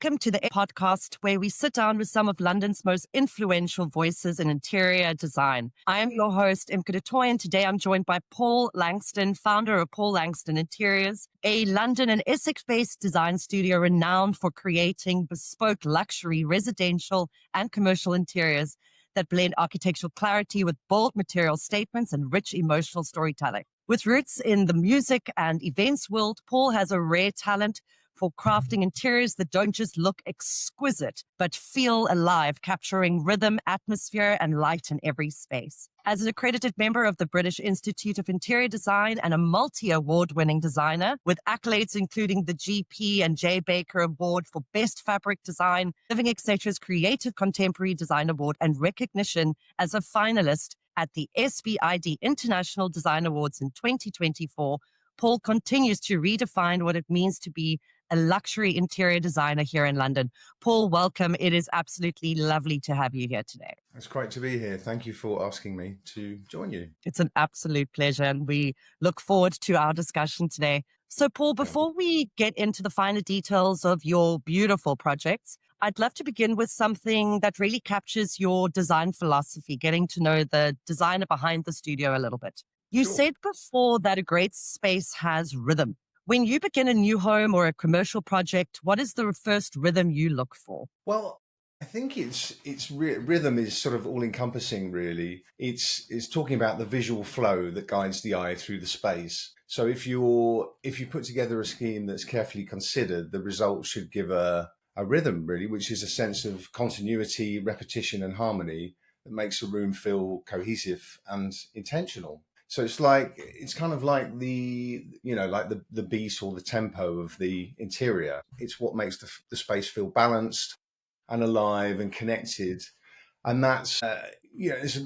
Welcome to the podcast where we sit down with some of London's most influential voices in interior design. I am your host, Imke de Toy, and today I'm joined by Paul Langston, founder of Paul Langston Interiors, a London and Essex-based design studio renowned for creating bespoke luxury residential and commercial interiors that blend architectural clarity with bold material statements and rich emotional storytelling. With roots in the music and events world, Paul has a rare talent for crafting interiors that don't just look exquisite, but feel alive, capturing rhythm, atmosphere, and light in every space. As an accredited member of the British Institute of Interior Design and a multi-award-winning designer with accolades including the GP and J. Baker Award for Best Fabric Design, Living Etc's Creative Contemporary Design Award, and recognition as a finalist at the SBID International Design Awards in 2024, Paul continues to redefine what it means to be a luxury interior designer here in London. Paul, welcome. It is absolutely lovely to have you here today. It's great to be here. Thank you for asking me to join you. It's an absolute pleasure, and we look forward to our discussion today. So, Paul, before we get into the finer details of your beautiful projects, I'd love to begin with something that really captures your design philosophy, getting to know the designer behind the studio a little bit. You said before that a great space has rhythm. When you begin a new home or a commercial project, what is the first rhythm you look for? Well, I think rhythm is sort of all encompassing, really. It's talking about the visual flow that guides the eye through the space. So if you put together a scheme that's carefully considered, the result should give a rhythm, really, which is a sense of continuity, repetition, and harmony that makes a room feel cohesive and intentional. So it's kind of like the beat or the tempo of the interior. It's what makes the space feel balanced and alive and connected. And that's, there's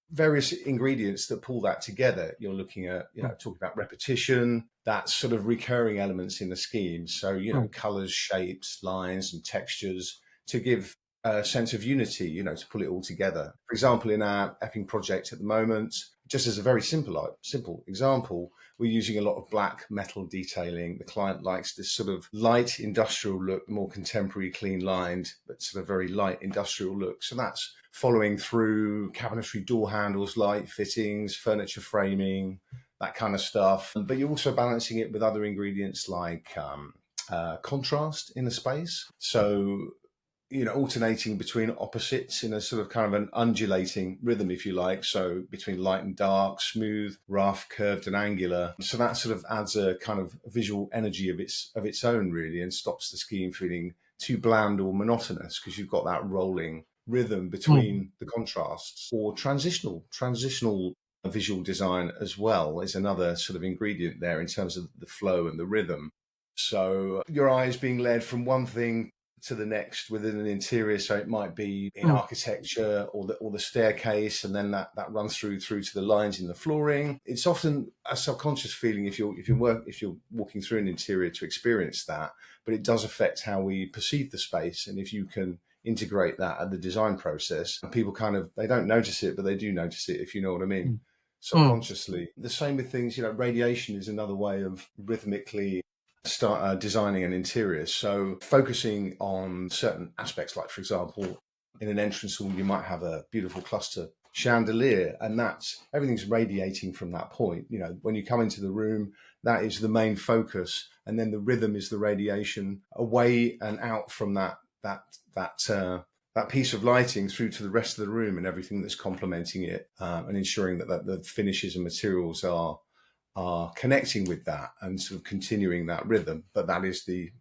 various ingredients that pull that together. You're looking at, talking about repetition, that's sort of recurring elements in the scheme. So, colors, shapes, lines and textures to give a sense of unity, to pull it all together. For example, in our Epping project at the moment, just as a very simple example, we're using a lot of black metal detailing. The client likes this sort of light industrial look, more contemporary, clean lined, but sort of very light industrial look. So that's following through cabinetry door handles, light fittings, furniture framing, that kind of stuff. But you're also balancing it with other ingredients like contrast in the space. So alternating between opposites in a sort of kind of an undulating rhythm, if you like. So between light and dark, smooth, rough, curved and angular. So that sort of adds a kind of visual energy of its own, really, and stops the scheme feeling too bland or monotonous because you've got that rolling rhythm between the contrasts. Or transitional visual design as well is another sort of ingredient there in terms of the flow and the rhythm. So your eye is being led from one thing to the next within an interior. So it might be in architecture or the staircase, and then that runs through to the lines in the flooring. It's often a subconscious feeling if you're walking through an interior to experience that, but it does affect how we perceive the space. And if you can integrate that at the design process, people they don't notice it, but they do notice it, if you know what I mean, subconsciously. The same with things, radiation is another way of rhythmically start designing an interior. So focusing on certain aspects, like for example, in an entrance hall, you might have a beautiful cluster chandelier, and everything's radiating from that point. When you come into the room, that is the main focus, and then the rhythm is the radiation away and out from that piece of lighting through to the rest of the room and everything that's complementing it, and ensuring that the finishes and materials are connecting with that and sort of continuing that rhythm. But that is the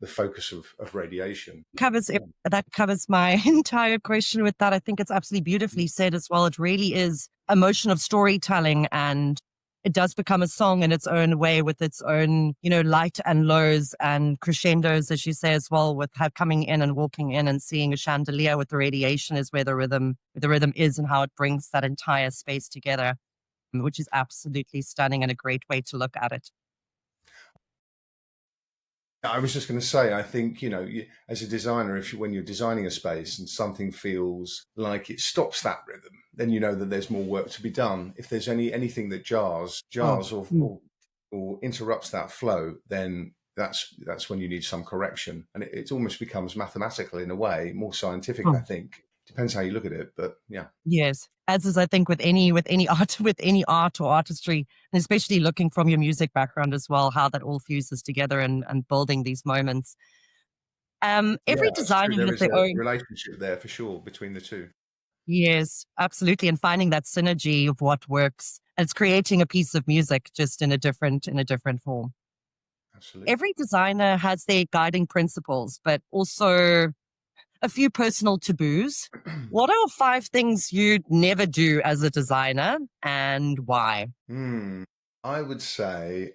focus of radiation. That covers my entire question with that. I think it's absolutely beautifully said as well. It really is a motion of storytelling, and it does become a song in its own way with its own, light and lows and crescendos, as you say as well, with coming in and walking in and seeing a chandelier with the radiation is where the rhythm is, and how it brings that entire space together, which is absolutely stunning and a great way to look at it. I was just going to say, I think, as a designer, when you're designing a space and something feels like it stops that rhythm, then you know that there's more work to be done. If there's anything that jars or interrupts that flow, then that's when you need some correction, and it almost becomes mathematical in a way, more scientific, I Mm. think. Depends how you look at it, but yeah. Yes, as is I think with any art with any art or artistry, and especially looking from your music background as well, how that all fuses together and building these moments. Yeah, Every that's true. designer There has is their a own. relationship there for sure between the two. Yes, absolutely, and finding that synergy of what works. And it's creating a piece of music just in a different form. Absolutely. Every designer has their guiding principles, but also a few personal taboos. What are 5 things you'd never do as a designer and why? Hmm. I would say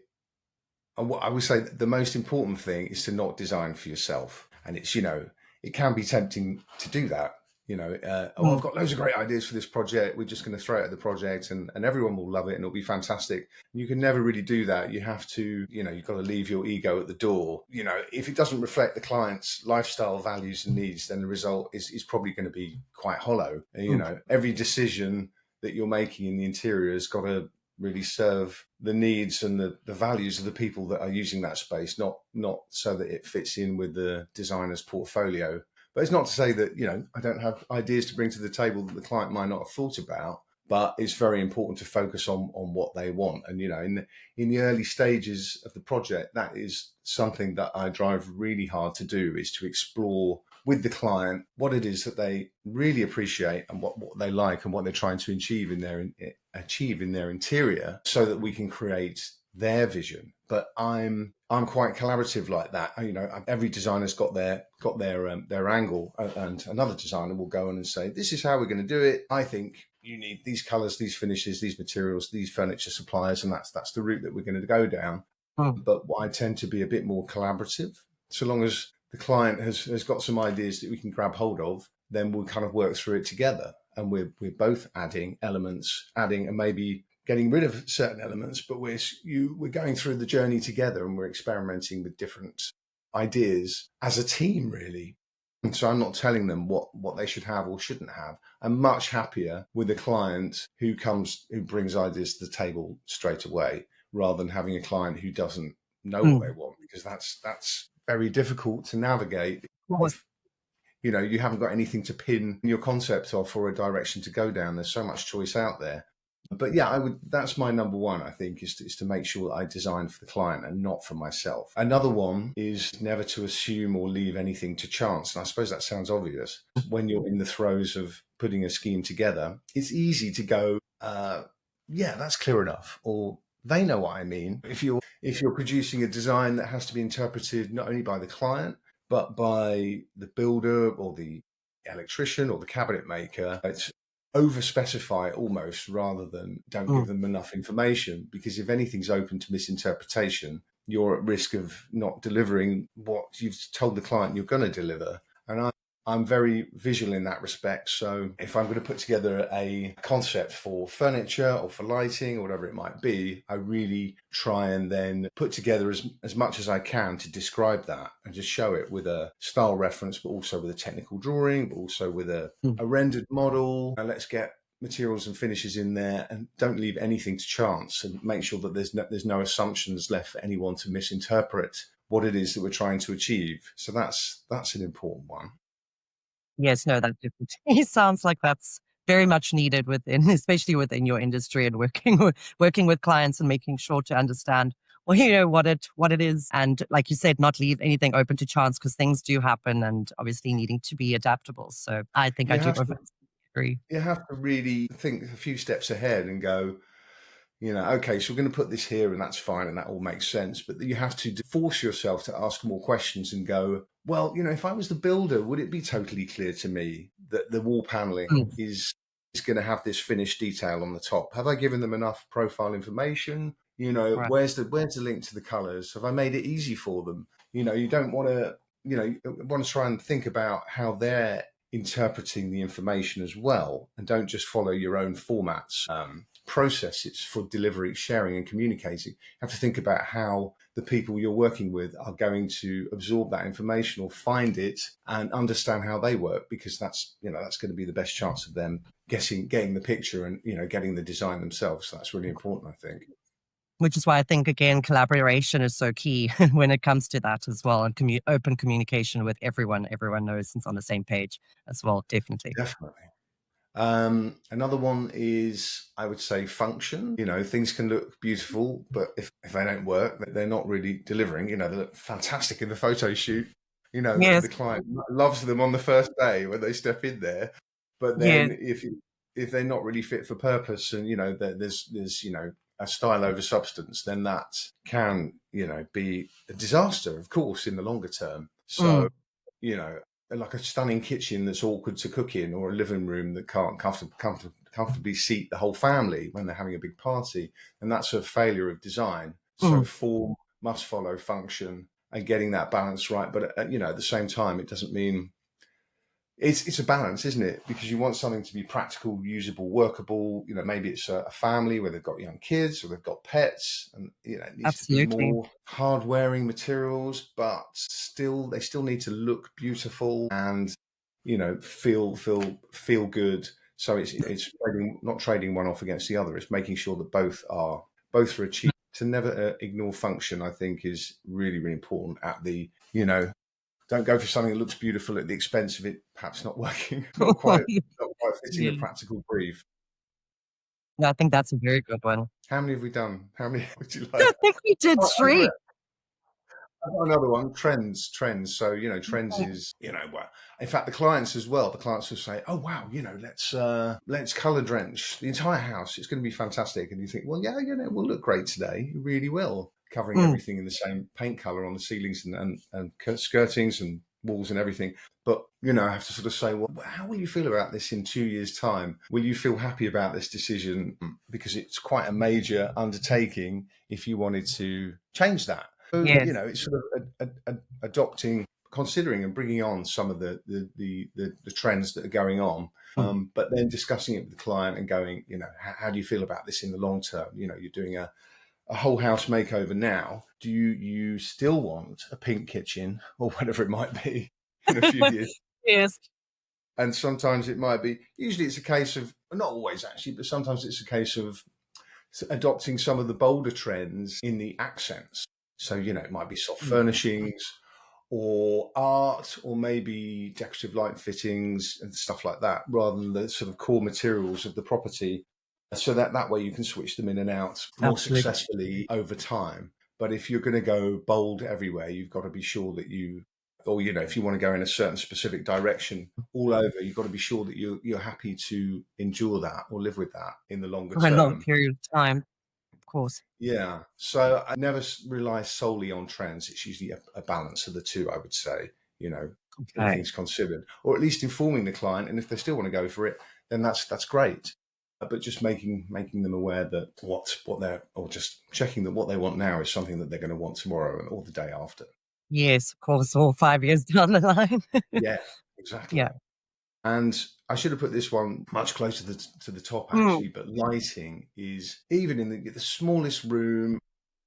I would say that the most important thing is to not design for yourself. And it's, it can be tempting to do that. Oh, I've Mm, got loads of great ideas for this project. We're just going to throw it at the project and everyone will love it and it'll be fantastic. You can never really do that. You have to, you've got to leave your ego at the door. If it doesn't reflect the client's lifestyle, values, and needs, then the result is probably going to be quite hollow. mm, Every decision that you're making in the interior has got to really serve the needs and the values of the people that are using that space, not so that it fits in with the designer's portfolio. But it's not to say that, I don't have ideas to bring to the table that the client might not have thought about, but it's very important to focus on what they want. And, in the early stages of the project, that is something that I drive really hard to do, is to explore with the client what it is that they really appreciate and what they like and what they're trying to achieve in their interior, so that we can create their vision. But I'm quite collaborative like that. Every designer's got their angle, and another designer will go in and say, "This is how we're going to do it. I think you need these colors, these finishes, these materials, these furniture suppliers, and that's the route that we're going to go down." mm. But I tend to be a bit more collaborative. So long as the client has got some ideas that we can grab hold of, then we'll kind of work through it together. And we're both adding elements, adding and maybe getting rid of certain elements, but we're going through the journey together and we're experimenting with different ideas as a team, really. And so I'm not telling them what they should have or shouldn't have. I'm much happier with a client who brings ideas to the table straight away, rather than having a client who doesn't know what they Mm. want, because that's very difficult to navigate Course. if you haven't got anything to pin your concept off or a direction to go down. There's so much choice out there. But yeah, that's my number one, I think, is to make sure that I design for the client and not for myself. Another one is never to assume or leave anything to chance. And I suppose that sounds obvious. When you're in the throes of putting a scheme together, it's easy to go, yeah, that's clear enough, or they know what I mean. If you're producing a design that has to be interpreted not only by the client but by the builder or the electrician or the cabinet maker, it's over specify almost, rather than don't give Mm. them enough information, because if anything's open to misinterpretation, you're at risk of not delivering what you've told the client you're going to deliver. And I'm very visual in that respect. So if I'm going to put together a concept for furniture or for lighting or whatever it might be, I really try and then put together as much as I can to describe that and just show it with a style reference, but also with a technical drawing, but also with a Mm. rendered model. And let's get materials and finishes in there, and don't leave anything to chance, and make sure that there's no assumptions left for anyone to misinterpret what it is that we're trying to achieve. So that's an important one. Yes, no, that definitely sounds like that's very much needed within especially within your industry and working with clients and making sure to understand, well, what it is. And like you said, not leave anything open to chance because things do happen and obviously needing to be adaptable. So I think I You do have to agree. you have to really think a few steps ahead and go, okay, so we're going to put this here and that's fine and that all makes sense. But you have to force yourself to ask more questions and go, well, if I was the builder, would it be totally clear to me that the wall paneling Mm. is going to have this finished detail on the top? Have I given them enough profile information? Right. Where's the link to the colors? Have I made it easy for them? You don't want to, you want to try and think about how they're interpreting the information as well, and don't just follow your own formats. Processes for delivery, sharing, and communicating. You have to think about how the people you're working with are going to absorb that information or find it and understand how they work, because that's going to be the best chance of them getting the picture and getting the design themselves. So that's really important, I think. Which is why I think, again, collaboration is so key when it comes to that as well. And open communication with everyone. Everyone knows it's on the same page as well, definitely. Definitely. Another one is, I would say, function. Things can look beautiful, but if they don't work, they're not really delivering. They look fantastic in the photo shoot. The Yes, client loves them on the first day when they step in there. But yes, then if they're not really fit for purpose, and there's a style over substance, then that can be a disaster, of course, in the longer term. So mm, you know, like a stunning kitchen that's awkward to cook in, or a living room that can't comfortably seat the whole family when they're having a big party, and that's a failure of design. So mm. form must follow function, and getting that balance right. But at the same time, it doesn't mean it's a balance, isn't it? Because you want something to be practical, usable, workable. Maybe it's a family where they've got young kids or they've got pets, and it needs to be Absolutely. more hard-wearing materials, but they still need to look beautiful and feel good. So it's not trading one off against the other. It's making sure that both are achieved. To never ignore function, I think, is really, really important. Don't go for something that looks beautiful at the expense of it perhaps not working, not quite fitting a Yeah. practical brief. Yeah, I think that's a very good one. How many have we done? How many would you like? I think we did Oh, three. I've got another one. Trends. So trends is well. In fact, the clients as well. The clients will say, "Oh wow, let's color drench the entire house. It's going to be fantastic." And you think, "Well, yeah, it will look great today. It really will." Covering Mm, everything in the same paint color on the ceilings and skirtings and walls and everything. But I have to sort of say, well, how will you feel about this in 2 years' time? Will you feel happy about this decision? Because it's quite a major undertaking if you wanted to change that. So, yes. it's sort of adopting, considering, and bringing on some of the trends that are going on, Mm. but then discussing it with the client and going, how do you feel about this in the long term? You're doing a whole house makeover now. Do you still want a pink kitchen or whatever it might be in a few years? Yes. And sometimes it might be. Usually, it's a case of, not always actually, but sometimes it's a case of adopting some of the bolder trends in the accents. So, it might be soft Mm. furnishings or art, or maybe decorative light fittings and stuff like that, rather than the sort of core materials of the property. So that way you can switch them in and out more Absolutely. successfully over time. But if you're going to go bold everywhere, you've got to be sure that if you want to go in a certain specific direction all over, you've got to be sure that you're happy to endure that or live with that in the longer For a long term. period of time, of course. Yeah. So I never rely solely on trends. It's usually a balance of the two, I would say, all Okay. things considered, or at least informing the client. And if they still want to go for it, then that's great. But just making them aware that or just checking that what they want now is something that they're going to want tomorrow or the day after. Yes, of course, or 5 years down the line. Yeah, Yeah. exactly. And I should have put this one much closer to the top, Mm, actually. But lighting is, even in the smallest room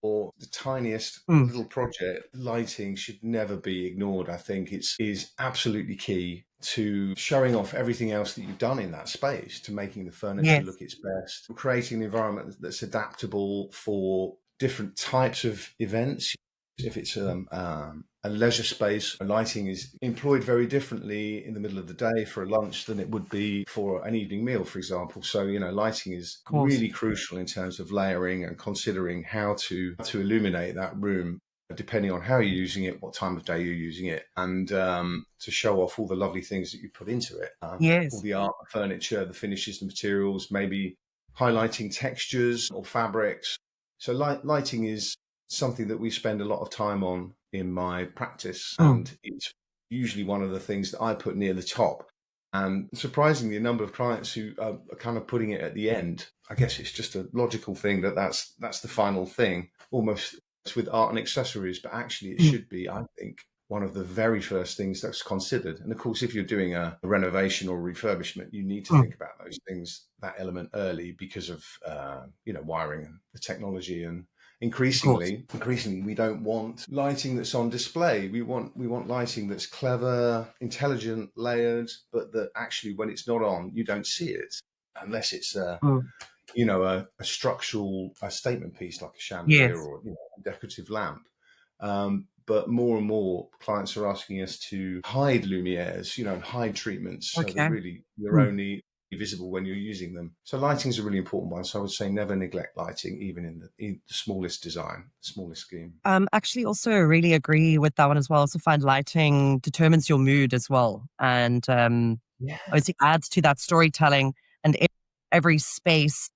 or the tiniest mm. little project, lighting should never be ignored. I think is absolutely key to showing off everything else that you've done in that space, to making the furniture Yes, look its best, creating an environment that's adaptable for different types of events. If it's a leisure space, lighting is employed very differently in the middle of the day for a lunch than it would be for an evening meal, for example. So, lighting is of course. really crucial in terms of layering and considering how to illuminate that room, depending on how you're using it, what time of day you're using it, and to show off all the lovely things that you put into it. All Yes, the art, the furniture, the finishes, the materials, maybe highlighting textures or fabrics. So lighting is something that we spend a lot of time on in my practice, mm, and it's usually one of the things that I put near the top. And surprisingly, a number of clients who are kind of putting it at the end. I guess it's just a logical thing that's the final thing, almost with art and accessories. But actually, it mm, should be, I think, one of the very first things that's considered. And of course, if you're doing a renovation or refurbishment, you need to mm, think about those things, that element early, because of wiring and the technology. And of course. increasingly we don't want lighting that's on display. We want lighting that's clever, intelligent, layered, but that actually when it's not on, you don't see it, unless it's Mm. a structural a statement piece like a chandelier Yes. or a decorative lamp. But more and more clients are asking us to hide lumières, and hide treatments so that Okay. really you're Mm. only visible when you're using them. So lighting is a really important one. So I would say never neglect lighting, even in the smallest design, smallest scheme. Actually, also really agree with that one as well. I also find lighting determines your mood as well, and Yeah. obviously adds to that storytelling. And every space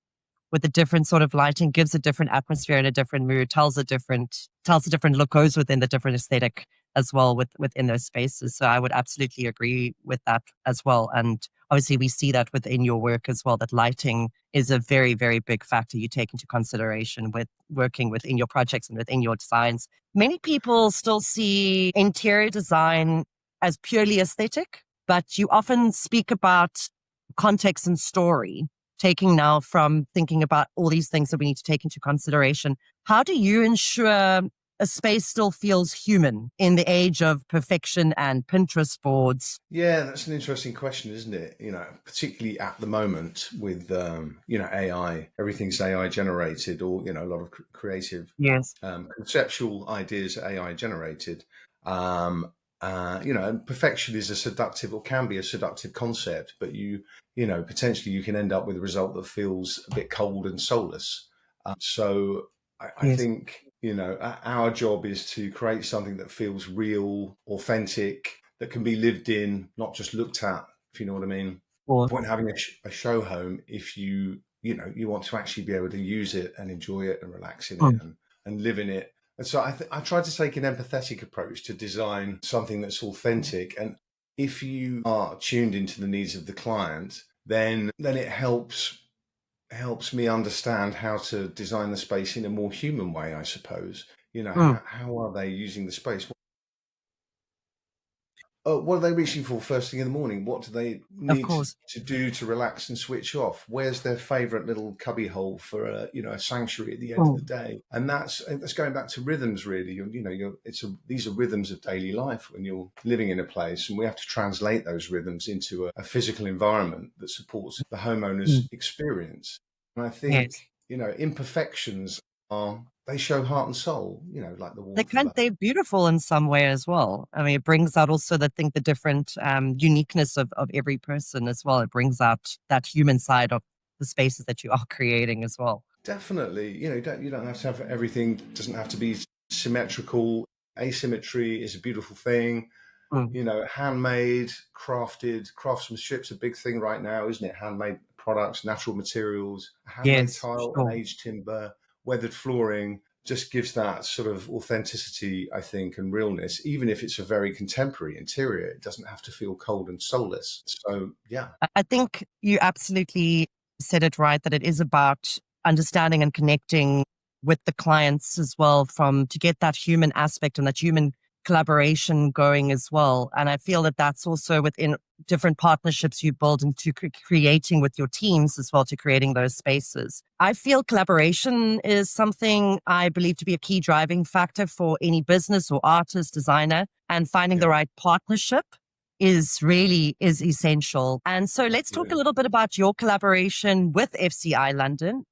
with a different sort of lighting gives a different atmosphere and a different mood, tells a different look, goes within the different aesthetic as well within those spaces. So I would absolutely agree with that as well. And obviously we see that within your work as well, that lighting is a very, very big factor you take into consideration with working within your projects and within your designs. Many people still see interior design as purely aesthetic, but you often speak about context and story, taking now from thinking about all these things that we need to take into consideration. How do you ensure a space still feels human in the age of perfection and Pinterest boards? Yeah, that's an interesting question, isn't it? Particularly at the moment with AI, everything's AI generated, or a lot of creative, Yes. conceptual ideas are AI generated. And perfection is a seductive, or can be a seductive concept, but potentially you can end up with a result that feels a bit cold and soulless. So I Yes. think our job is to create something that feels real, authentic, that can be lived in, not just looked at. If you know what I mean. Or, Point having a show home if you want to actually be able to use it and enjoy it and relax in it mm, and live in it. And so I try to take an empathetic approach to design something that's authentic. And if you are tuned into the needs of the client, then it helps me understand how to design the space in a more human way, I suppose. mm, How are they using the space? What are they reaching for first thing in the morning? What do they of need course. to do to relax and switch off? Where's their favorite little cubby hole for a sanctuary at the end of the Mm, day? And that's going back to rhythms, really. These are rhythms of daily life when you're living in a place, and we have to translate those rhythms into a physical environment that supports the mm. homeowner's experience. And I Yes. think imperfections they show heart and soul. Like the warmth of a They're beautiful in some way as well. I mean, it brings out also the different uniqueness of every person as well. It brings out that human side of the spaces that you are creating as well. Definitely, you don't have to have everything. Doesn't have to be symmetrical. Asymmetry is a beautiful thing. Mm. Handmade, crafted, craftsmanship's a big thing right now, isn't it? Handmade products, natural materials, handmade Yes, tile, and sure. aged timber, weathered flooring just gives that sort of authenticity, I think, and realness. Even if it's a very contemporary interior, it doesn't have to feel cold and soulless. So, yeah. I think you absolutely said it right, that it is about understanding and connecting with the clients as well, from to get that human aspect and that human collaboration going as well. And I feel that that's also within different partnerships you build into creating with your teams as well, to creating those spaces. I feel collaboration is something I believe to be a key driving factor for any business or artist, designer, and finding the Yeah, right partnership is essential. And so let's talk a absolutely. little bit about your collaboration with FCI London.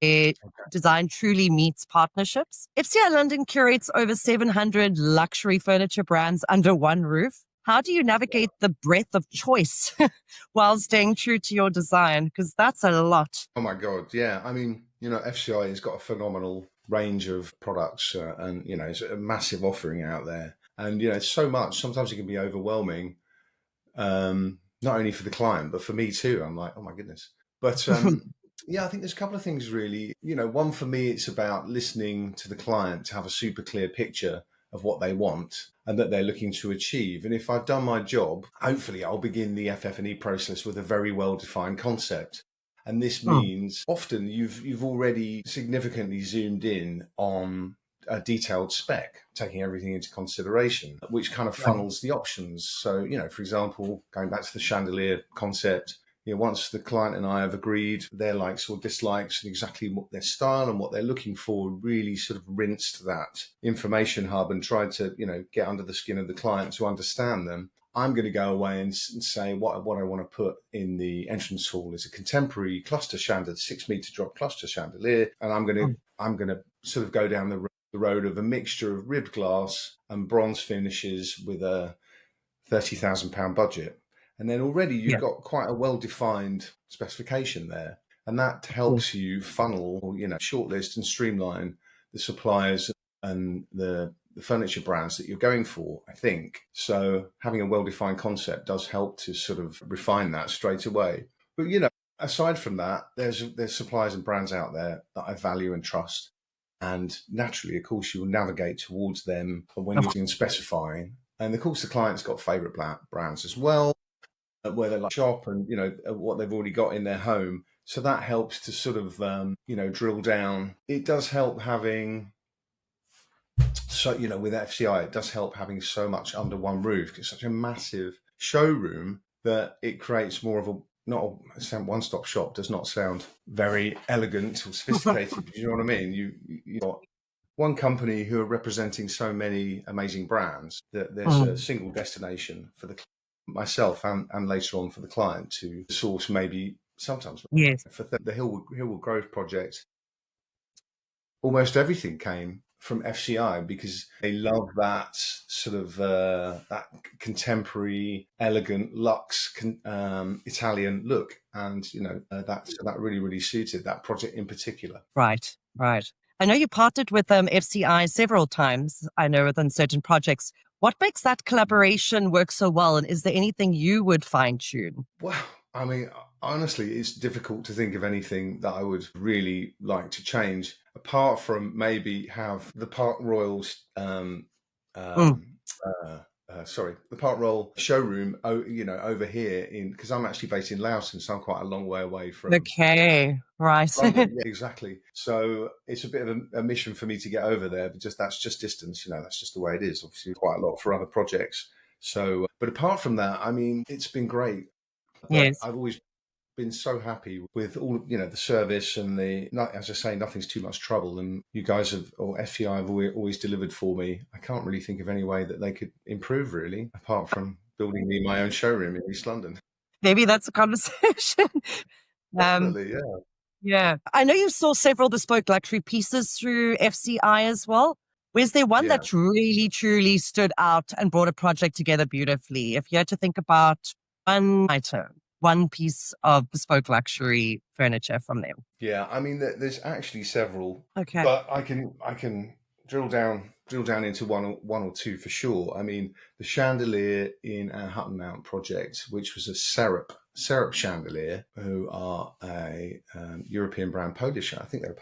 Design truly meets partnerships. FCI London curates over 700 luxury furniture brands under one roof. How do you navigate the breadth of choice while staying true to your design? Because that's a lot. Oh my God, yeah. I mean, FCI has got a phenomenal range of products, and it's a massive offering out there. And it's so much. Sometimes it can be overwhelming, not only for the client but for me too. I'm like, oh my goodness. But yeah, I think there's a couple of things really. One for me, it's about listening to the client to have a super clear picture of what they want and that they're looking to achieve. And if I've done my job, hopefully I'll begin the FF&E process with a very well defined concept. And this Mm, means often you've already significantly zoomed in on a detailed spec, taking everything into consideration, which kind of right. funnels the options. So, for example, going back to the chandelier concept, once the client and I have agreed their likes or dislikes and exactly what their style and what they're looking for, really sort of rinsed that information hub and tried to, get under the skin of the client to understand them. I'm going to go away and say what I want to put in the entrance hall is a contemporary cluster chandelier, 6 meter drop cluster chandelier, and I'm going to sort of go down the road of a mixture of ribbed glass and bronze finishes with a £30,000 budget. And then already you've Yeah. got quite a well-defined specification there. And that Yes. helps you funnel, shortlist and streamline the suppliers and the furniture brands that you're going for, I think. So having a well-defined concept does help to sort of refine that straight away. But, aside from that, there's suppliers and brands out there that I value and trust. And naturally, of course, you will navigate towards them when Of you're specifying. And of course, the client's got favorite brands as well, where they like shop and, what they've already got in their home. So that helps to sort of, drill down. It does help having, so, with FCI, it does help having so much under one roof. It's such a massive showroom that it creates more of a, not a one-stop shop does not sound very elegant or sophisticated. But you know what I mean? You got one company who are representing so many amazing brands that there's a single destination for myself and later on for the client to source maybe sometimes Yes. for the Hillwood Grove project. Almost everything came from FCI because they love that sort of that contemporary, elegant, luxe Italian look, and that really suited that project in particular. Right. Right. I know you partnered with FCI several times. I know within certain projects. What makes that collaboration work so well? And is there anything you would fine tune? Well, I mean, honestly, it's difficult to think of anything that I would really like to change, apart from maybe have the Park Royals, the Park Royal showroom, over here because I'm actually based in Laos, and so I'm quite a long way away from Okay. Right. London. Yeah, exactly. So it's a bit of a mission for me to get over there, but that's just distance. That's just the way it is. Obviously, quite a lot for other projects. So, but apart from that, I mean, it's been great. But Yes. I've always been so happy with all, the service and as I say, nothing's too much trouble. And you guys or FCI have always delivered for me. I can't really think of any way that they could improve, really, apart from building me my own showroom in East London. Maybe that's a conversation. um, Definitely, yeah. yeah. I know you saw several bespoke luxury pieces through FCI as well. Was there one Yeah. that really, truly stood out and brought a project together beautifully? If you had to think about one item, one piece of bespoke luxury furniture from them. Yeah, I mean, there's actually several, Okay. but I can drill down into one or two for sure. I mean, the chandelier in our Hutton Mount project, which was a Syrup chandelier, who are a European brand, Polish. I think they're a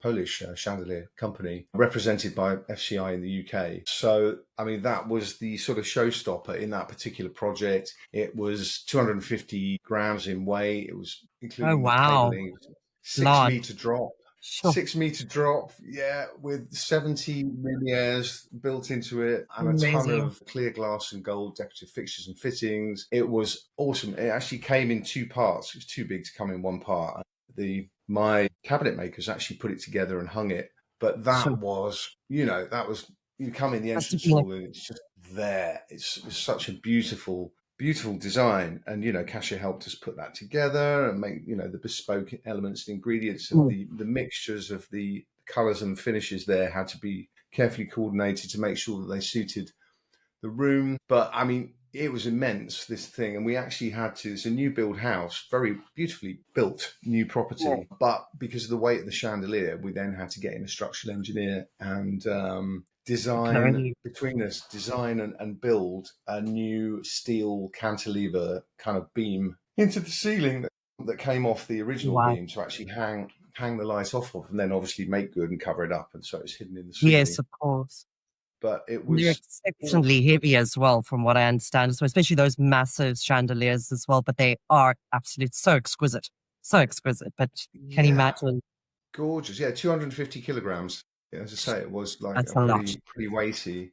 Polish chandelier company represented by FCI in the UK. So, I mean, that was the sort of showstopper in that particular project. It was 250 grams in weight. It was Oh, including the wow. cabling, 6 Large. meter drop. Sure. 6 meter drop, yeah, with 70 lumières built into it and a ton Amazing. of clear glass and gold decorative fixtures and fittings. It was awesome. It actually came in two parts. It was too big to come in one part. My cabinet makers actually put it together and hung it. But that Sure. was, you come in the Must have entrance been hall and it's just there. It's such a beautiful design, and Kasia helped us put that together and make the bespoke elements and ingredients of the mixtures of the colors and finishes there had to be carefully coordinated to make sure that they suited the room. But I mean, it was immense, this thing, and we actually it's a new build house, very beautifully built new property, but because of the weight of the chandelier, we then had to get in a structural engineer and design and build a new steel cantilever kind of beam into the ceiling that came off the original Wow. beam to actually hang the light off of, and then obviously make good and cover it up, and so it's hidden in the Yes, ceiling. of course. But it They're was exceptionally heavy as well, from what I understand. So especially those massive chandeliers as well, but they are absolutely so exquisite. So exquisite. But can you yeah, imagine? gorgeous. Yeah, 250 kilograms. Yeah, as I say, it was like That's a a lot. pretty weighty.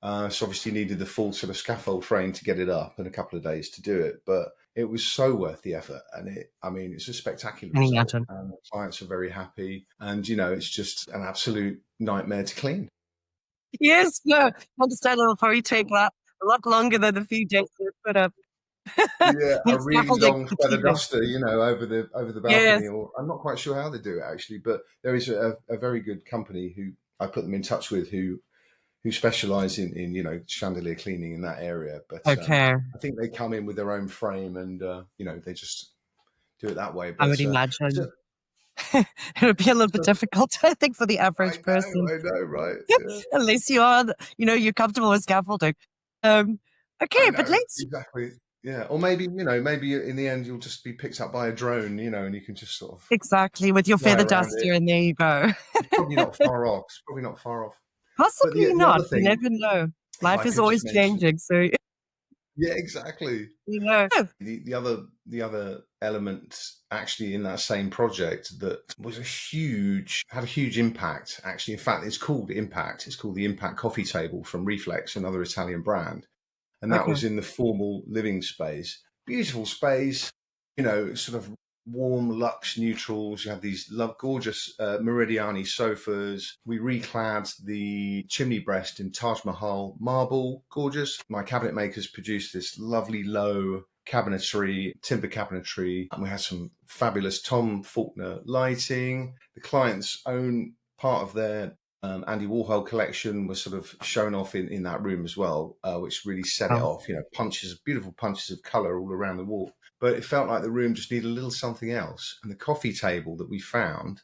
So obviously needed the full sort of scaffold frame to get it up and a couple of days to do it. But it was so worth the effort. And it's a spectacular Can you result. imagine? And the clients are very happy. And, it's just an absolute nightmare to clean. Yes, no, understandable. Probably take that. A lot longer than the few days you put up. Yeah, a Need really scaffolding long to feather keep it. duster, over the balcony, Yes. or I'm not quite sure how they do it actually, but there is a very good company who I put them in touch with who specialise in chandelier cleaning in that area. But Okay. I think they come in with their own frame and they just do it that way. I But would so, imagine. It would be a little bit so difficult, I think, for the average person, I know, right? Yeah, unless you are, you're comfortable with scaffolding. Um, I okay, but know let's exactly. Yeah, or maybe in the end you'll just be picked up by a drone, and you can just sort of exactly with your fly feather around it. duster, and there you go. It's probably not far off. It's probably not far off. But Possibly the not. other You thing, never know. if I Life is could just always mention, changing, so yeah, exactly. you know. The other element actually in that same project that had a huge impact. Actually, in fact, it's called Impact. It's called the Impact Coffee Table from Reflex, another Italian brand, and that Okay. was in the formal living space. Beautiful space, sort of warm luxe neutrals. You have these gorgeous Meridiani sofas. We reclad the chimney breast in Taj Mahal marble, gorgeous. My cabinet makers produced this lovely low cabinetry, timber cabinetry, and we had some fabulous Tom Faulkner lighting. The client's own part of their Andy Warhol collection was sort of shown off in that room as well, which really set it Oh, off. Beautiful punches of colour all around the wall. But it felt like the room just needed a little something else. And the coffee table that we found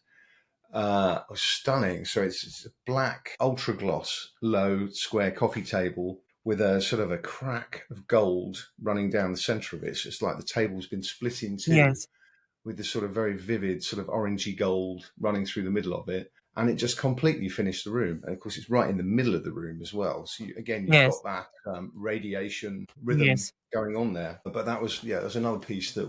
was stunning. So it's a black, ultra gloss, low square coffee table with a sort of a crack of gold running down the centre of it. So it's like the table's been split in two yes, with this sort of very vivid sort of orangey gold running through the middle of it. And it just completely finished the room. And of course, it's right in the middle of the room as well. So you've got yes, that radiation rhythm yes. going on there. But that was another piece that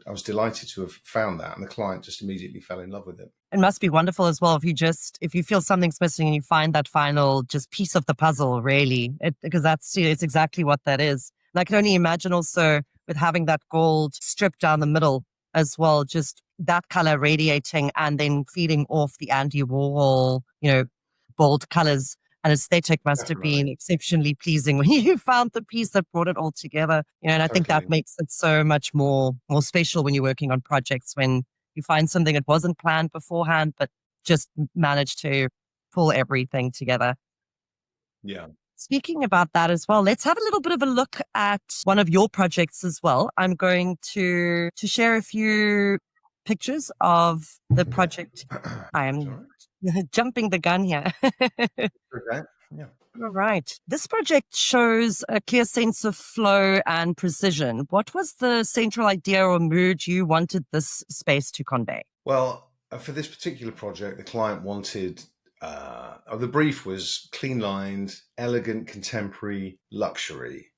I was delighted to have found that, and the client just immediately fell in love with it. It must be wonderful as well if you feel something's missing and you find that final just piece of the puzzle, really, because it's exactly what that is. And I can only imagine also with having that gold strip down the middle as well, just that color radiating and then feeding off the Andy Warhol, bold colors. And aesthetic must have Definitely, been exceptionally pleasing when you found the piece that brought it all together. And I think that totally. makes it so much more special when you're working on projects when you find something that wasn't planned beforehand, but just managed to pull everything together. Yeah. Speaking about that as well, let's have a little bit of a look at one of your projects as well. I'm going to share a few pictures of the Okay. project. I That's all am right. jumping the gun here. Okay. Yeah. All right. This project shows a clear sense of flow and precision. What was the central idea or mood you wanted this space to convey? Well, for this particular project, the client wanted, the brief was clean lines, elegant, contemporary, luxury.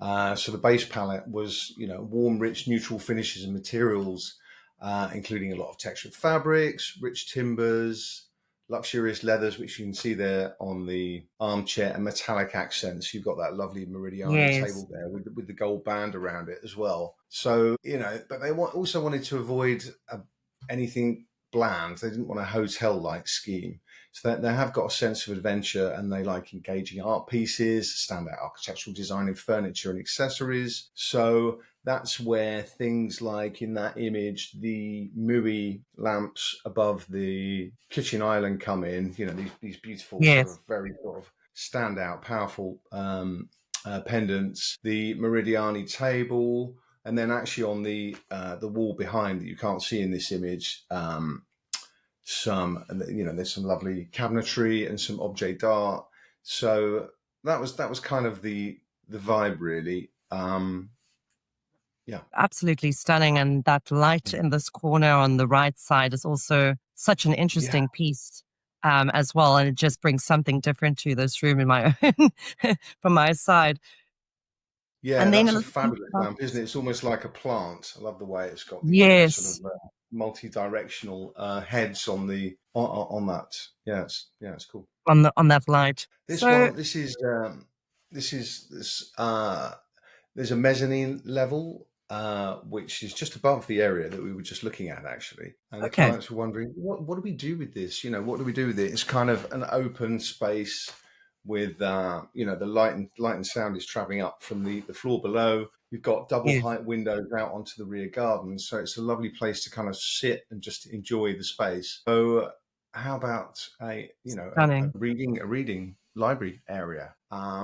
So the base palette was, warm, rich, neutral finishes and materials, including a lot of textured fabrics, rich timbers, luxurious leathers, which you can see there on the armchair, and metallic accents. You've got that lovely Meridiani Yes. table there with the gold band around it as well. So, but they also wanted to avoid anything bland. They didn't want a hotel-like scheme. So they have got a sense of adventure, and they like engaging art pieces, standout architectural design in furniture and accessories. So that's where things like in that image, the Mui lamps above the kitchen island come in. These beautiful sort Yes. of very sort of standout, powerful pendants. The Meridiani table, and then actually on the wall behind that you can't see in this image, there's some lovely cabinetry and some objet d'art. So that was kind of the vibe, really. Yeah, Absolutely stunning. And that light in this corner on the right side is also such an yeah, interesting piece as well. And it just brings something different to this room in my own, from my side. yeah. And then a That's a little bit fabulous about lamp, isn't it? It's almost like a plant. I love the way it's got the sort yes. of multi-directional heads on that. Yeah, it's cool. On that light. This So, one, this is there's a mezzanine level, which is just above the area that we were just looking at, actually. And the okay. clients were wondering, what do we do with this? What do we do with it? It's kind of an open space with the light and sound is traveling up from the floor below. You've got double Yes. height windows out onto the rear garden, so it's a lovely place to kind of sit and just enjoy the space. So how about a Stunning. reading library area?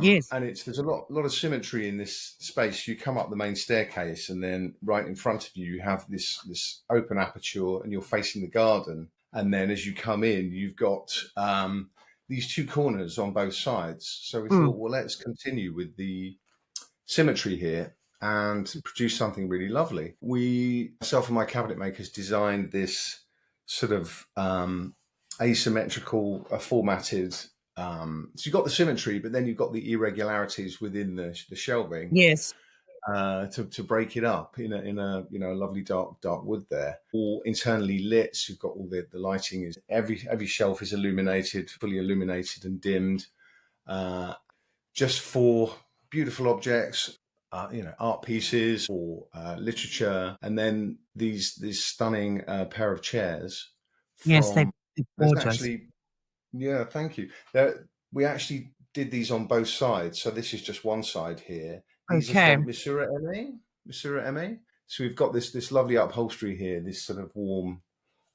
Yes. And there's a lot of symmetry in this space. You come up the main staircase, and then right in front of you have this open aperture, and you're facing the garden. And then as you come in, you've got these two corners on both sides. So we Mm. thought, well, let's continue with the symmetry here and produce something really lovely. Myself and my cabinet makers, designed this sort of asymmetrical, formatted. So you've got the symmetry, but then you've got the irregularities within the shelving Yes. to break it up in a lovely dark wood there, all internally lit. So you've got all the lighting is every shelf is illuminated, fully illuminated and dimmed, just for beautiful objects, art pieces or literature, and then these stunning pair of chairs Yes, from. they're There's gorgeous. actually, yeah, thank you. We actually did these on both sides, so this is just one side here. These are Okay. from Misura MA. Misura MA. So we've got this lovely upholstery here, this sort of warm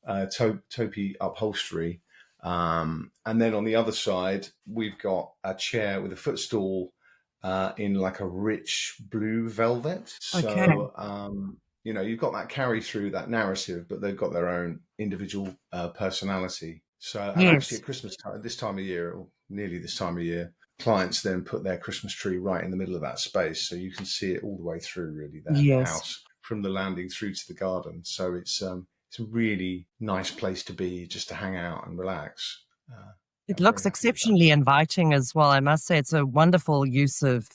taupey upholstery. And then on the other side, we've got a chair with a footstool in like a rich blue velvet. Okay. So, you've got that carry through that narrative, but they've got their own individual personality. So, and actually Yes. at Christmas time, this time of year, or nearly this time of year, clients then put their Christmas tree right in the middle of that space. So you can see it all the way through, really, the Yes. house from the landing through to the garden. So it's a really nice place to be, just to hang out and relax. It I'm very looks happy with that. exceptionally inviting as well. I must say it's a wonderful use of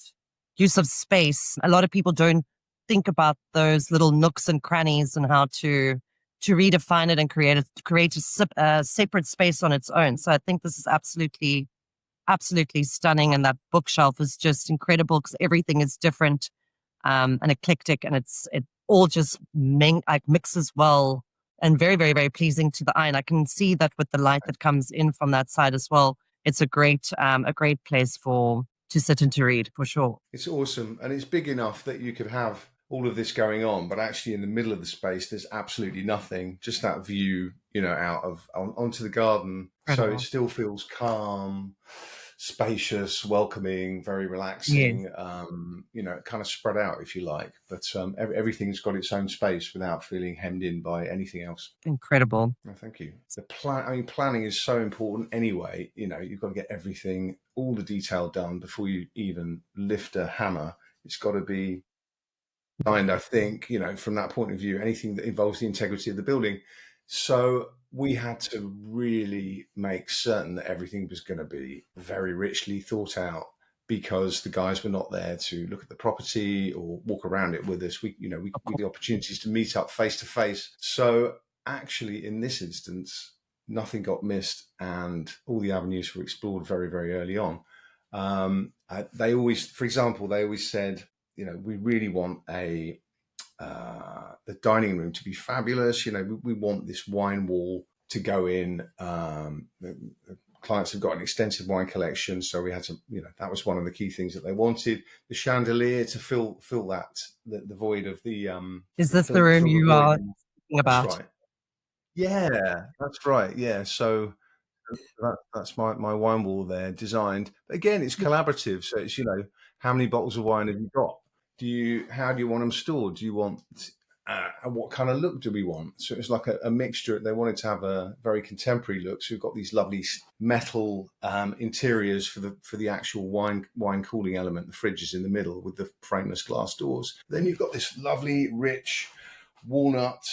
space. A lot of people don't think about those little nooks and crannies and how to redefine it and create a separate space on its own. So I think this is absolutely stunning, and that bookshelf is just incredible because everything is different and eclectic, and it all just mixes well and very, very, very pleasing to the eye. And I can see that with the light that comes in from that side as well. It's a great place to sit and to read for sure. It's awesome, and it's big enough that you could have all of this going on, but actually in the middle of the space, there's absolutely nothing. Just that view, onto the garden. So it Incredible. still feels calm, spacious, welcoming, very Yes, relaxing. Kind of spread out, if you like, but everything's got its own space without feeling hemmed in by anything else. incredible. Oh, thank you. Planning is so important anyway. You've got to get everything, all the detail done before you even lift a hammer. It's got to be designed, I think, from that point of view, anything that involves the integrity of the building. So we had to really make certain that everything was going to be very richly thought out, because the guys were not there to look at the property or walk around it with us. We Of had course. the opportunities to meet up face to face. So actually, in this instance, nothing got missed, and all the avenues were explored very, very early on. They always, for example, they always said, we really want the dining room to be fabulous. We want this wine wall to go in. The clients have got an extensive wine collection, so we had to, that was one of the key things that they wanted. The chandelier to fill that the void of the Is this the room fill the you void. are thinking That's about? right. Yeah, that's right. Yeah, so that's my wine wall there designed. But again, it's collaborative. So it's, how many bottles of wine have you got? How do you want them stored? Do you want, what kind of look do we want? So it's like a mixture. They wanted to have a very contemporary look. So we've got these lovely metal interiors for the actual wine cooling element. The fridge is in the middle with the frameless glass doors. Then you've got this lovely, rich walnut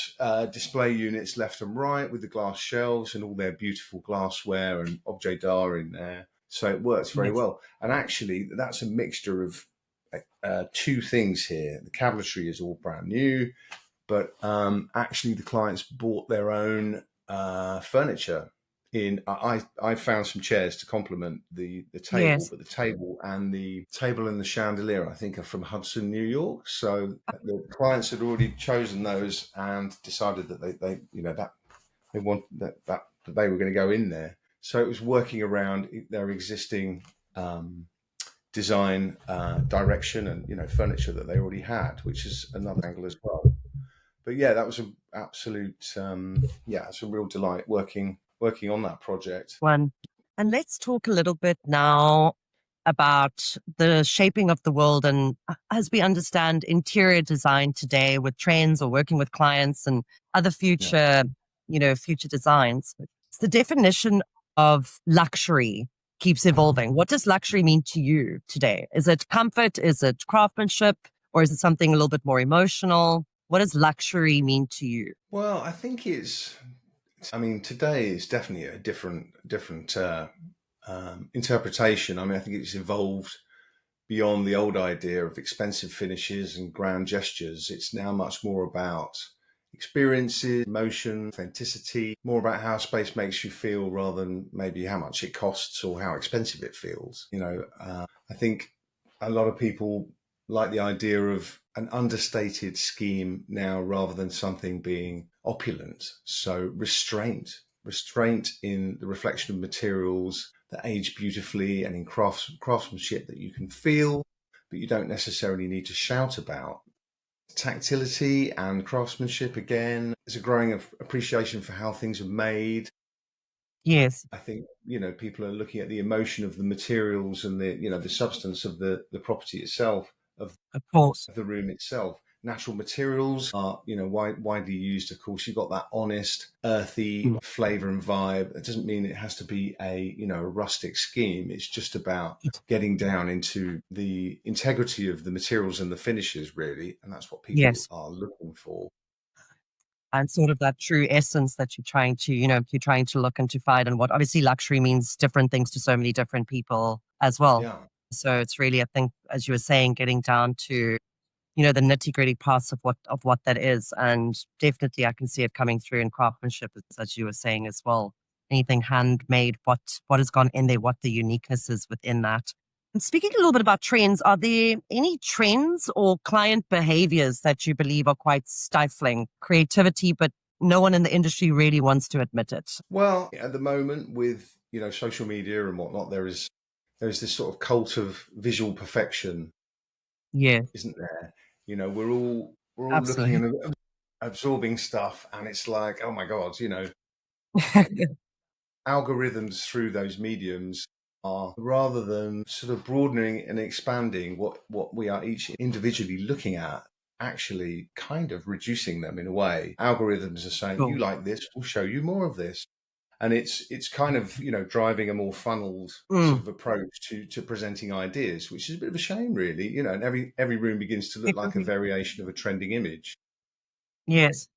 display units left and right with the glass shelves and all their beautiful glassware and objet d'art in there. So it works very Yes. well. And actually, that's a mixture of two things here. The cabinetry is all brand new, but actually the clients bought their own furniture. I found some chairs to complement the table, Yes. but the table and the chandelier, I think, are from Hudson, New York. So the clients had already chosen those and decided that that they want that they were going to go in there. So it was working around their existing design direction and furniture that they already had, which is another angle as well. But yeah, that was an absolute it's a real delight working on that project. One. And let's talk a little bit now about the shaping of the world. And as we understand interior design today with trends or working with clients and other Yeah. future designs, it's the definition of luxury keeps evolving. What does luxury mean to you today? Is it comfort? Is it craftsmanship? Or is it something a little bit more emotional? What does luxury mean to you? Well, I think today is definitely a different interpretation. I mean, I think it's evolved beyond the old idea of expensive finishes and grand gestures. It's now much more about experiences, emotion, authenticity, more about how space makes you feel rather than maybe how much it costs or how expensive it feels. I think a lot of people like the idea of an understated scheme now rather than something being opulent. So restraint in the reflection of materials that age beautifully and in craftsmanship that you can feel, but you don't necessarily need to shout about. Tactility and craftsmanship, again, there's a growing appreciation for how things are made. Yes, I think, people are looking at the emotion of the materials and the substance of the property itself, of of course. the room itself. Natural materials are, widely used. Of course, you've got that honest, earthy flavor and vibe. It doesn't mean it has to be a rustic scheme. It's just about getting down into the integrity of the materials and the finishes, really. And that's what people Yes. are looking for. And sort of that true essence that you're trying to look and to find, and what obviously luxury means different things to so many different people as well. Yeah. So it's really, I think, as you were saying, getting down to, the nitty gritty parts of what that is. And definitely I can see it coming through in craftsmanship, as you were saying as well. Anything handmade, what has gone in there, what the uniqueness is within that. And speaking a little bit about trends, are there any trends or client behaviors that you believe are quite stifling creativity, but no one in the industry really wants to admit it? Well, at the moment with, social media and whatnot, there's this sort of cult of visual perfection, Yeah, isn't there? We're all looking absolutely. and absorbing stuff, and it's like, oh my God, algorithms through those mediums are, rather than sort of broadening and expanding what we are each individually looking at, actually kind of reducing them in a way. Algorithms are saying, you Cool. like this, we'll show you more of this. And it's kind of driving a more funneled sort Mm, of approach to presenting ideas, which is a bit of a shame, really. And every room begins to look like a definitely. variation of a trending image. Yes,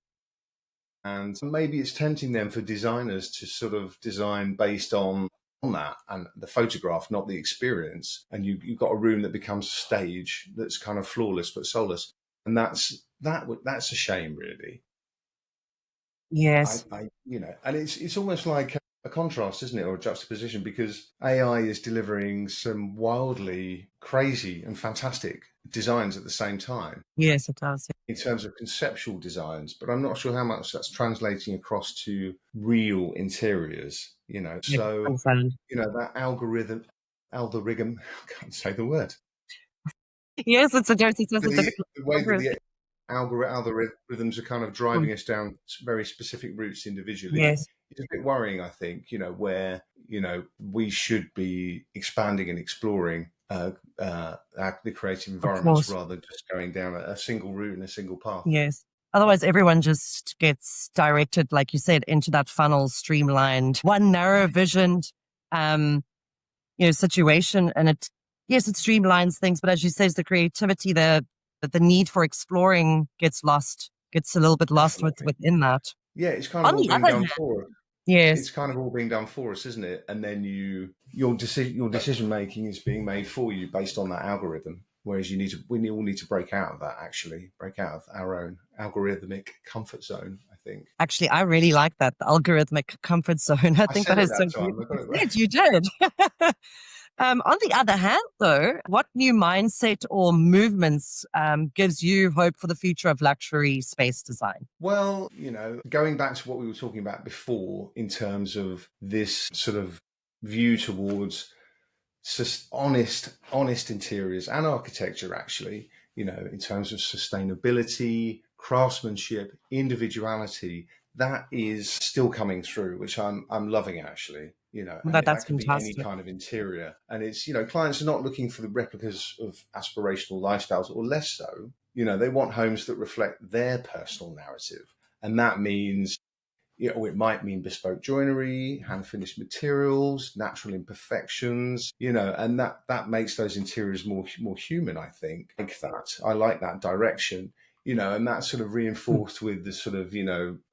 And maybe it's tempting them for designers to sort of design based on that and the photograph, not the experience. And you've got a room that becomes a stage that's kind of flawless but soulless, and that's a shame, really. yes, And it's almost like a contrast, isn't it, or a juxtaposition, because AI is delivering some wildly crazy and fantastic designs at the same time yes, it does. in terms of conceptual designs, but I'm not sure how much that's translating across to real interiors. Yeah, So understand. that algorithm, I can't say the word. Yes, it's a The, difficult the way that word. the algorithms are kind of driving us down very specific routes individually. Yes, It's a bit worrying, I think, where, we should be expanding and exploring the creative of environments course. rather than just going down a single route and a single path. Yes. Otherwise, everyone just gets directed, like you said, into that funnel, streamlined, one narrow visioned, um, situation. And yes, it streamlines things, but as you say, it's the creativity, the need for exploring gets a little bit lost Definitely. within that. Yeah, it's kind of On all the being other done hand, for us. yes, It's kind of all being done for us, isn't it? And then your decision making is being made for you based on that algorithm. Whereas we all need to break out of that. Actually, break out of our own algorithmic comfort zone. I think actually, I really like that, the algorithmic comfort zone. I I think said that it is so that time. I got it right. good. You did. On the other hand, though, what new mindset or movements gives you hope for the future of luxury space design? Well, going back to what we were talking about before in terms of this sort of view towards honest interiors and architecture, actually, in terms of sustainability, craftsmanship, individuality, that is still coming through, which I'm loving, actually. And That's that could be any fantastic. kind of interior. And it's, clients are not looking for the replicas of aspirational lifestyles, or less so. They want homes that reflect their personal narrative. And that means, it might mean bespoke joinery, hand finished materials, natural imperfections, and that makes those interiors more human, I think. I like that direction, and that's sort of reinforced with the sort of,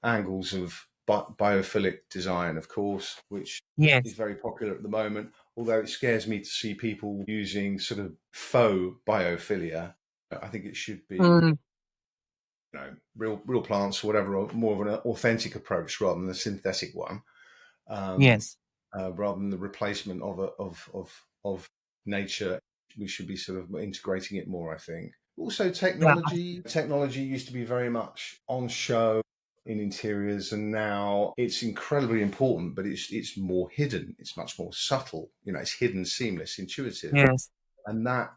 angles of biophilic design, of course, which is Yes. very popular at the moment. Although it scares me to see people using sort of faux biophilia. I think it should be, Mm, real plants or whatever, or more of an authentic approach rather than a synthetic one, um, yes. rather than the replacement of nature. We should be sort of integrating it more, I think. Also, Yeah. technology used to be very much on show in interiors, and now it's incredibly important, but it's more hidden. It's much more subtle. It's hidden, seamless, intuitive. Yes. And that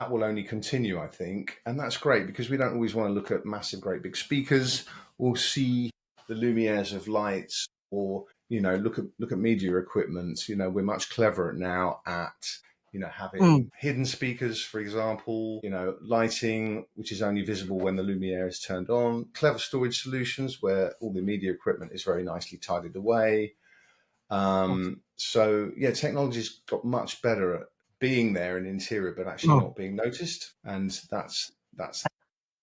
will only continue, I think. And that's great, because we don't always want to look at massive, great big speakers or see the lumières of lights, or, look at media equipment. We're much cleverer now at, Mm, having hidden speakers, for example, lighting, which is only visible when the lumiere is turned on, clever storage solutions where all the media equipment is very nicely tidied away. So yeah, technology's got much better at being there in interior, but actually mm. not being noticed, and that's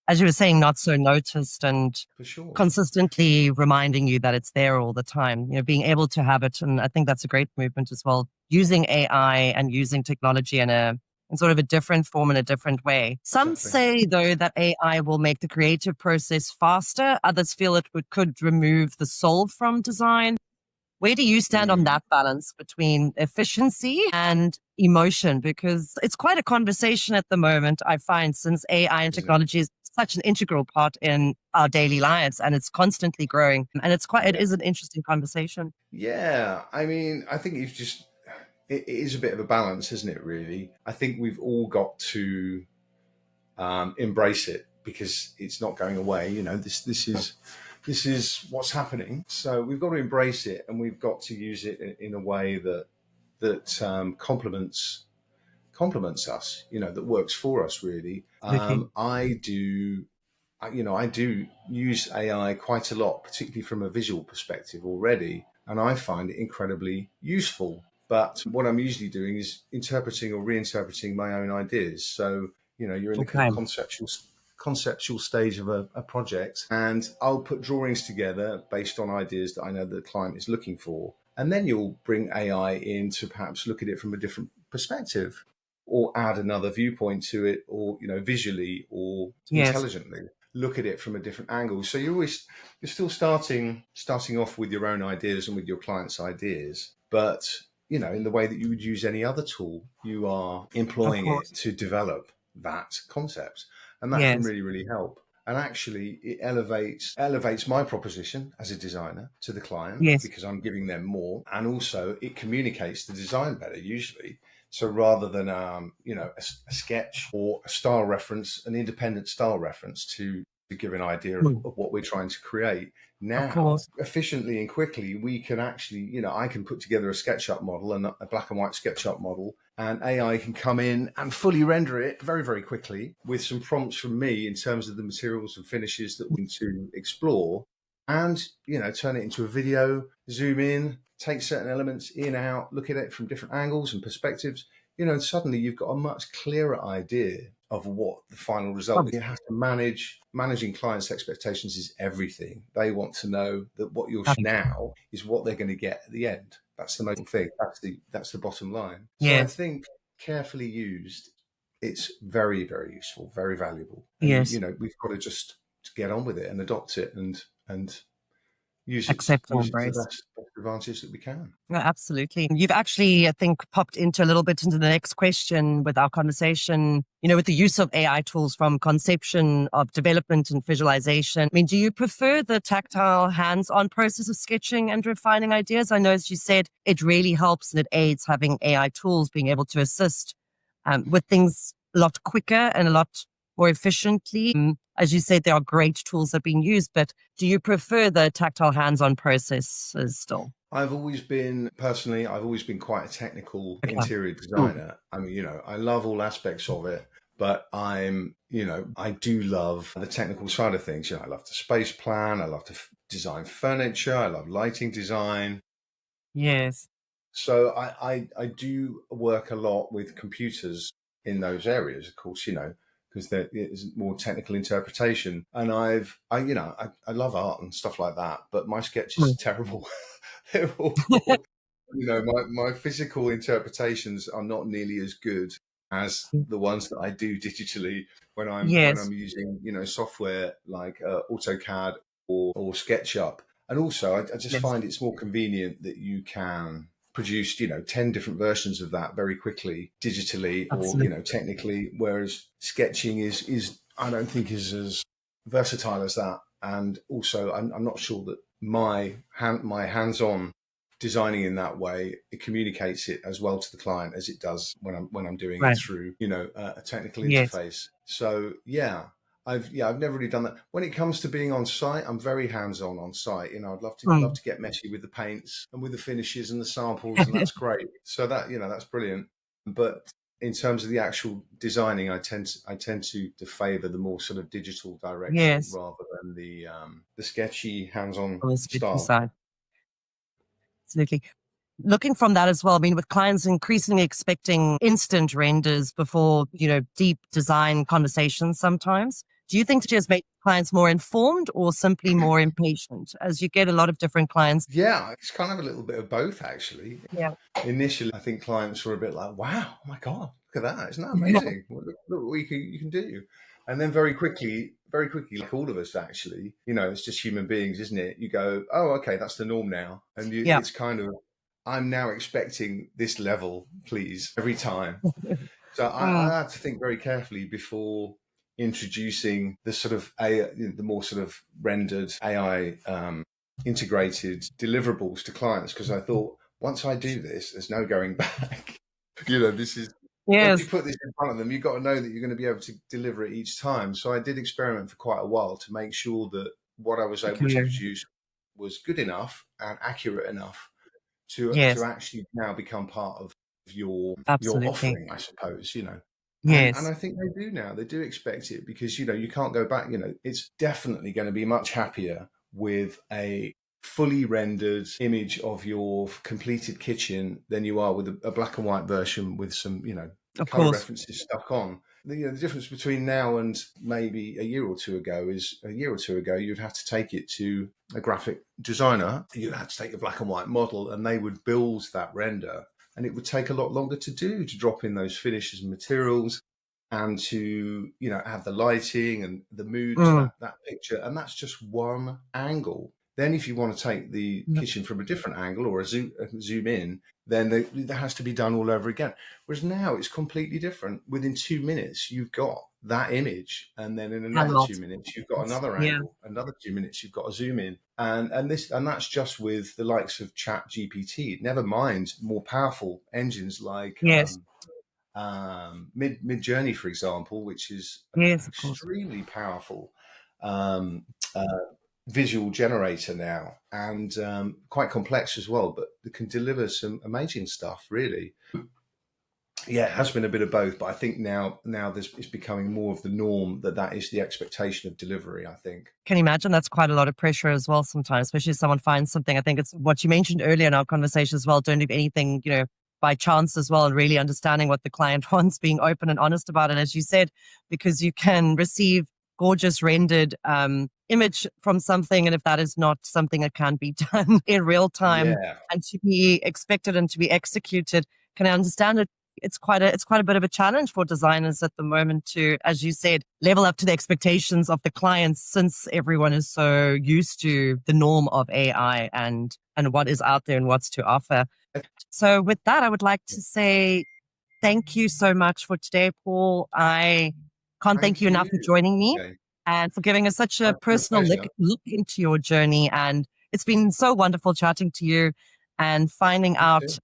As you were saying, not so noticed, and for sure. consistently reminding you that it's there all the time, being able to have it. And I think that's a great movement as well, using AI and using technology in sort of a different form, in a different way. Some Exactly. say, though, that AI will make the creative process faster. Others feel could remove the soul from design. Where do you stand on Mm. that balance between efficiency and emotion? Because it's quite a conversation at the moment, I find, since AI and Isn't it? technology is such an integral part in our daily lives, and it's constantly growing. And it Yeah. is an interesting conversation. Yeah. I mean, I think it is a bit of a balance, isn't it, really? I think we've all got to embrace it, because it's not going away. This is what's happening. So we've got to embrace it, and we've got to use it in a way that complements us. That works for us, really. Absolutely. I do use AI quite a lot, particularly from a visual perspective already, and I find it incredibly useful. But what I'm usually doing is interpreting or reinterpreting my own ideas. So, you're in the Okay. conceptual stage of a project, and I'll put drawings together based on ideas that I know the client is looking for. And then you'll bring AI in to perhaps look at it from a different perspective, or add another viewpoint to it, or, visually or Yes. intelligently look at it from a different angle. So you're still starting off with your own ideas and with your client's ideas, but in the way that you would use any other tool, you are Of employing it course. to develop that concept, and that can Yes. really, really help. And actually, it elevates my proposition as a designer to the client, Yes. because I'm giving them more, and also it communicates the design better, usually. So rather than a sketch or a style reference, an independent style reference to give an idea of, Mm, of what we're trying to create, of now course. efficiently and quickly we can actually, I can put together a SketchUp model, and a black and white SketchUp model, and AI can come in and fully render it very, very quickly with some prompts from me in terms of the materials and finishes that we need to explore, and turn it into a video, zoom in, take certain elements in, out, look at it from different angles and perspectives, and suddenly you've got a much clearer idea of what the final result is. Um, You have to managing clients' expectations is everything. They want to know that what you're um, now is what they're going to get at the end. That's the most important thing. That's the bottom line. So I yes. think, carefully used, it's very, very useful, very valuable, and Yes. we've got to just get on with it and adopt it, and use it Accept and use it to the embrace. best advantage that we can. Yeah, absolutely. You've actually, I think, popped into a little bit into the next question with our conversation, with the use of AI tools from conception of development and visualization. I mean, do you prefer the tactile hands-on process of sketching and refining ideas? I know, as you said, it really helps and it aids having AI tools being able to assist with things a lot quicker and a lot more efficiently. As you said, there are great tools that are being used, but do you prefer the tactile hands-on processes still? I've always been quite a technical Okay. interior designer. I mean, I love all aspects of it, but I do love the technical side of things. I love to space plan. I love to design furniture. I love lighting design. Yes. So I do work a lot with computers in those areas, of course, because there is more technical interpretation. And I love art and stuff like that, but my sketches are terrible. They're awful. My physical interpretations are not nearly as good as the ones that I do digitally when I'm Yes. using software like AutoCAD or SketchUp. And also, I just Yes. find it's more convenient that you can produce 10 different versions of that very quickly digitally or Absolutely. technically, whereas sketching is I don't think is as versatile as that. And also, I'm not sure that my hands-on designing in that way, it communicates it as well to the client as it does when I'm doing it Right. through a technical Yes. interface. So I've never really done that. When it comes to being on site, I'm very hands-on on site. I'd love Mm. to get messy with the paints and with the finishes and the samples, and that's great. So that's brilliant. But in terms of the actual designing, I tend to favour the more sort of digital direction Yes. rather than the sketchy hands-on On the sketching style. side. Absolutely. Looking from that as well, I mean, with clients increasingly expecting instant renders before, deep design conversations sometimes, do you think it just makes clients more informed or simply more impatient as you get a lot of different clients? Yeah, it's kind of a little bit of both, actually. Yeah. Initially, I think clients were a bit like, "Wow, oh my god, look at that! Isn't that amazing? Look what you can do." And then very quickly, like all of us, actually, it's just human beings, isn't it? You go, "Oh, okay, that's the norm now," and Yeah. it's kind of, "I'm now expecting this level, please, every time." So Mm. I had to think very carefully before introducing the sort of the more sort of rendered AI integrated deliverables to clients, because I thought, once I do this, there's no going back. This is once you Yes. put this in front of them, you've got to know that you're going to be able to deliver it each time. So I did experiment for quite a while to make sure that what I was able to Okay. produce was good enough and accurate enough to Yes. actually now become part of your Absolutely. offering, I suppose, and Yes. I think they do now. They do expect it because you can't go back. It's definitely going to be much happier with a fully rendered image of your completed kitchen than you are with a black and white version with some Of color course. references stuck on. The difference between now and maybe a year or two ago you'd have to take it to a graphic designer. You'd have to take a black and white model and they would build that render, and it would take a lot longer to drop in those finishes and materials and to add the lighting and the mood to Mm. that picture. And that's just one angle. Then if you want to take the Yep. kitchen from a different angle or a zoom in, then that has to be done all over again. Whereas now it's completely different. Within 2 minutes you've got that image, and then in And another two multiple. minutes you've got another Yeah. angle. Another 2 minutes you've got a zoom in, and that's just with the likes of Chat GPT. Never mind more powerful engines like Yes. Mid Journey, for example, which is an Yes, of course. extremely powerful um, uh, visual generator now, and quite complex as well, but it can deliver some amazing stuff, really. Yeah, it has been a bit of both, but I think now this is becoming more of the norm, that is the expectation of delivery, I think. Can you imagine that's quite a lot of pressure as well sometimes, especially if someone finds something. I think it's what you mentioned earlier in our conversation as well. Don't leave anything, by chance as well, and really understanding what the client wants, being open and honest about it, as you said, because you can receive gorgeous rendered image from something. And if that is not something that can be done in real time Yeah. and to be expected and to be executed, can I understand it? it's quite a bit of a challenge for designers at the moment to, as you said, level up to the expectations of the clients, since everyone is so used to the norm of AI and what is out there and what's to offer. So with that, I would like to say thank you so much for today, Paul. I can't thank you enough for joining me and for giving us such a personal look into your journey. And it's been so wonderful chatting to you and finding out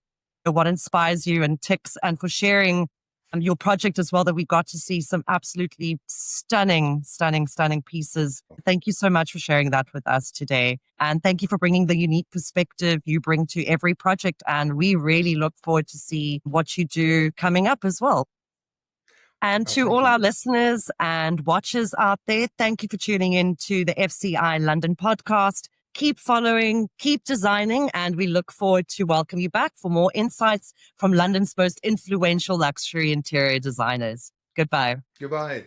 what inspires you and ticks, and for sharing your project as well, that we got to see some absolutely stunning pieces. Thank you so much for sharing that with us today. And thank you for bringing the unique perspective you bring to every project. And we really look forward to see what you do coming up as well. And to all our listeners and watchers out there, thank you for tuning in to the FCI London podcast. Keep following, keep designing, and we look forward to welcome you back for more insights from London's most influential luxury interior designers. Goodbye. Goodbye.